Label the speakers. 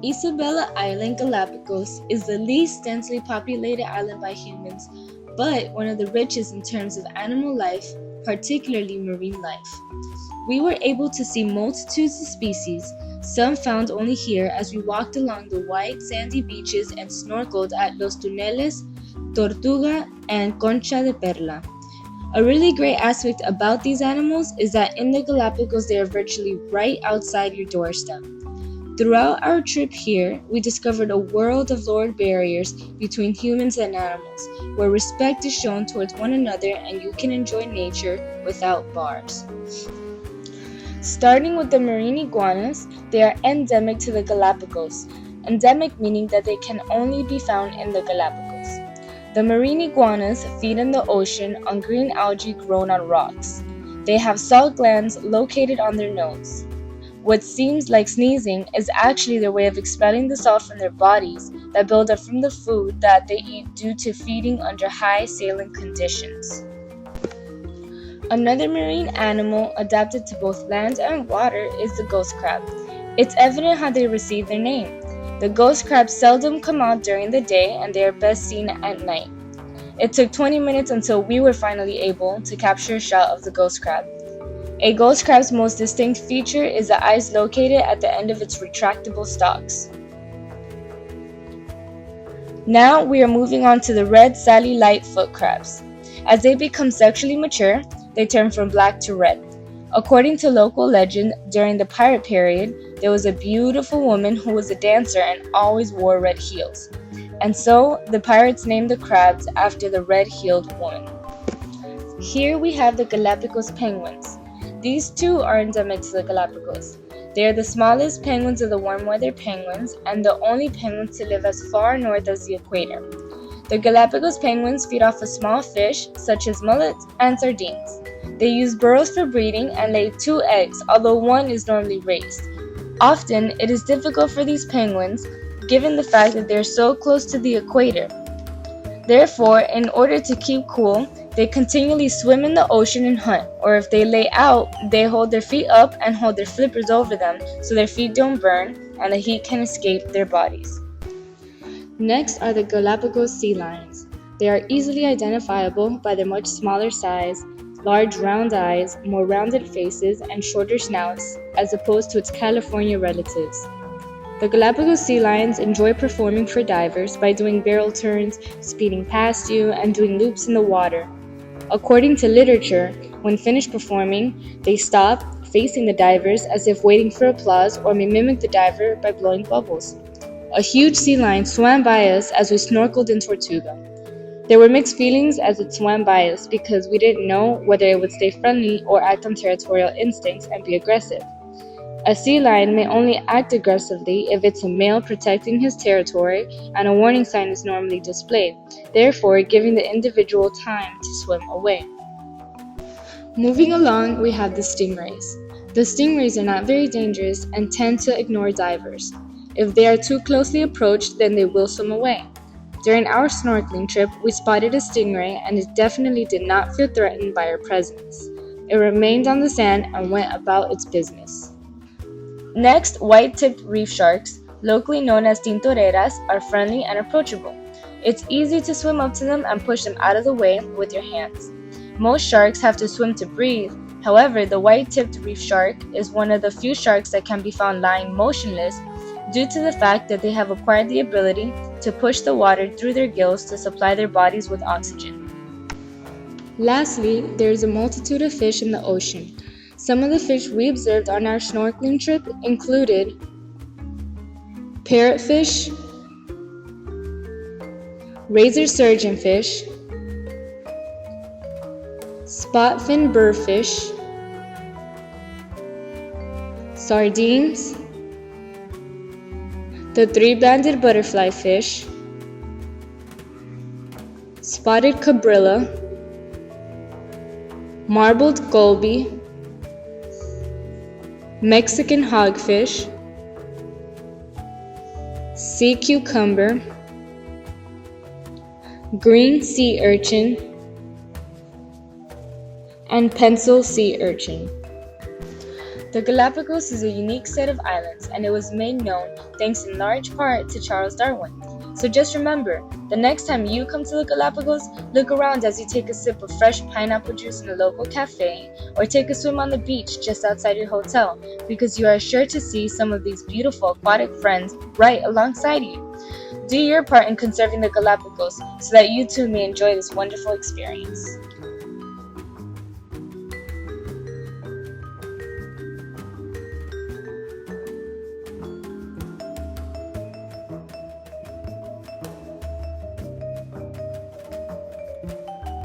Speaker 1: Isabela Island, Galapagos, is the least densely populated island by humans, but one of the richest in terms of animal life, particularly marine life. We were able to see multitudes of species, some found only here as we walked along the white sandy beaches and snorkeled at Los Tuneles, Tortuga, and Concha de Perla. A really great aspect about these animals is that in the Galapagos they are virtually right outside your doorstep. Throughout our trip here, we discovered a world of lower barriers between humans and animals, where respect is shown towards one another and you can enjoy nature without bars. Starting with the marine iguanas, they are endemic to the Galapagos, endemic meaning that they can only be found in the Galapagos. The marine iguanas feed in the ocean on green algae grown on rocks. They have salt glands located on their nose. What seems like sneezing is actually their way of expelling the salt from their bodies that build up from the food that they eat due to feeding under high saline conditions. Another marine animal adapted to both land and water is the ghost crab. It's evident how they receive their name. The ghost crabs seldom come out during the day and they are best seen at night. It took 20 minutes until we were finally able to capture a shot of the ghost crab. A ghost crab's most distinct feature is the eyes located at the end of its retractable stalks. Now we are moving on to the red Sally Lightfoot crabs. As they become sexually mature, they turn from black to red. According to local legend, during the pirate period, there was a beautiful woman who was a dancer and always wore red heels. And so, the pirates named the crabs after the red-heeled woman. Here we have the Galapagos penguins. These too are endemic to the Galapagos. They are the smallest penguins of the warm-weather penguins and the only penguins to live as far north as the equator. The Galapagos penguins feed off of small fish such as mullets and sardines. They use burrows for breeding and lay 2 eggs, although one is normally raised. Often, it is difficult for these penguins, given the fact that they are so close to the equator. Therefore, in order to keep cool, they continually swim in the ocean and hunt, or if they lay out, they hold their feet up and hold their flippers over them so their feet don't burn and the heat can escape their bodies. Next are the Galapagos sea lions. They are easily identifiable by their much smaller size, large round eyes, more rounded faces, and shorter snouts, as opposed to its California relatives. The Galapagos sea lions enjoy performing for divers by doing barrel turns, speeding past you, and doing loops in the water. According to literature, when finished performing, they stop, facing the divers as if waiting for applause, or may mimic the diver by blowing bubbles. A huge sea lion swam by us as we snorkeled in Tortuga. There were mixed feelings as it swam by us because we didn't know whether it would stay friendly or act on territorial instincts and be aggressive. A sea lion may only act aggressively if it's a male protecting his territory and a warning sign is normally displayed, therefore giving the individual time to swim away. Moving along, we have the stingrays. The stingrays are not very dangerous and tend to ignore divers. If they are too closely approached, then they will swim away. During our snorkeling trip, we spotted a stingray and it definitely did not feel threatened by our presence. It remained on the sand and went about its business. Next, white-tipped reef sharks, locally known as tintoreras, are friendly and approachable. It's easy to swim up to them and push them out of the way with your hands. Most sharks have to swim to breathe. However, the white-tipped reef shark is one of the few sharks that can be found lying motionless due to the fact that they have acquired the ability to push the water through their gills to supply their bodies with oxygen. Lastly, there is a multitude of fish in the ocean. Some of the fish we observed on our snorkeling trip included parrotfish, razor surgeonfish, spotfin burrfish, sardines, the three-banded butterfly fish, spotted cabrilla, marbled gulby, Mexican hogfish, sea cucumber, green sea urchin, and pencil sea urchin. The Galapagos is a unique set of islands, and it was made known thanks in large part to Charles Darwin. So just remember, the next time you come to the Galapagos, look around as you take a sip of fresh pineapple juice in a local cafe, or take a swim on the beach just outside your hotel, because you are sure to see some of these beautiful aquatic friends right alongside you. Do your part in conserving the Galapagos so that you too may enjoy this wonderful experience.